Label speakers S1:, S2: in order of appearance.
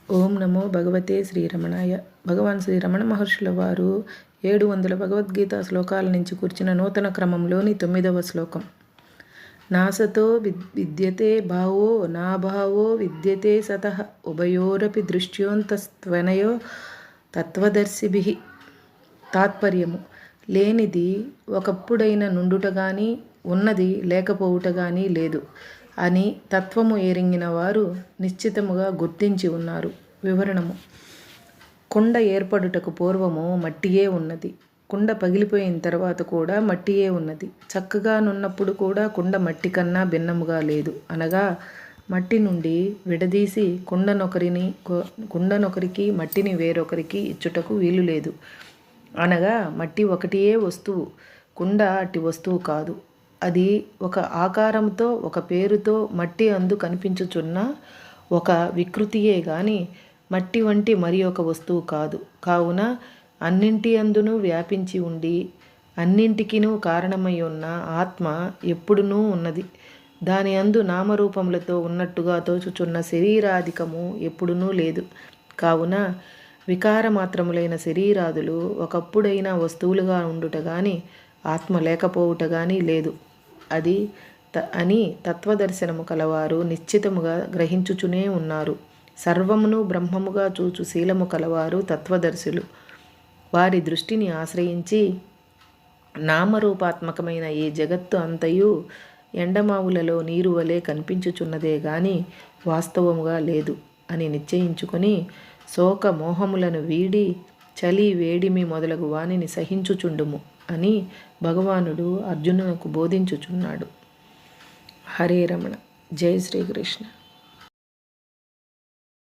S1: ఓం నమో భగవతే శ్రీరమణాయ. భగవాన్ శ్రీరమణ మహర్షుల వారు 700 భగవద్గీత శ్లోకాల నుంచి కూర్చిన నూతన క్రమంలోని 9వ శ్లోకం. నాసతో విద్యతే భావో నాభావో విద్యతే సతః ఉభయోరపి దృష్ట్యోంతస్త్వనయో తత్వదర్శిభిః. తాత్పర్యము: లేనిది ఒకప్పుడైన నుండుట గాని ఉన్నది లేకపోవుట గాని లేదు అని తత్వము ఎరింగిన వారు నిశ్చితముగా గుర్తించి ఉన్నారు. వివరణము: కుండ ఏర్పడుటకు పూర్వము మట్టియే ఉన్నది. కుండ పగిలిపోయిన తర్వాత కూడా మట్టియే ఉన్నది. చక్కగా నున్నప్పుడు కూడా కుండ మట్టి కన్నా భిన్నముగా లేదు. అనగా మట్టి నుండి విడదీసి కుండనొకరికి మట్టిని వేరొకరికి ఇచ్చుటకు వీలు లేదు. అనగా మట్టి ఒకటియే వస్తువు, కుండ అట్టి వస్తువు కాదు. అది ఒక ఆకారంతో ఒక పేరుతో మట్టి అందు కనిపించుచున్న ఒక వికృతియే గాని మట్టి వంటి మరి ఒక వస్తువు కాదు. కావున అన్నింటి అందును వ్యాపించి ఉండి అన్నింటికినూ కారణమై ఉన్న ఆత్మ ఎప్పుడునూ ఉన్నది. దాని అందు నామరూపములతో ఉన్నట్టుగా తోచుచున్న శరీరాధికము ఎప్పుడునూ లేదు. కావున వికారమాత్రములైన శరీరాదులు ఒకప్పుడైన వస్తువులుగా ఉండుట గాని ఆత్మ లేకపోవుట గాని లేదు అని తత్వదర్శనము కలవారు నిశ్చితముగా గ్రహించుచునే ఉన్నారు. సర్వమును బ్రహ్మముగా చూచు శీలము కలవారు తత్వదర్శులు. వారి దృష్టిని ఆశ్రయించి నామరూపాత్మకమైన ఈ జగత్తు అంతయు ఎండమావులలో నీరు వలె కనిపించుచున్నదే గాని వాస్తవముగా లేదు అని నిశ్చయించుకొని శోక మోహములను వీడి చలి వేడిమి మొదలగు వానిని సహించుచుండుము అని భగవానుడు అర్జునునకు బోధించుచున్నాడు. హరే రమణ. జై శ్రీకృష్ణ.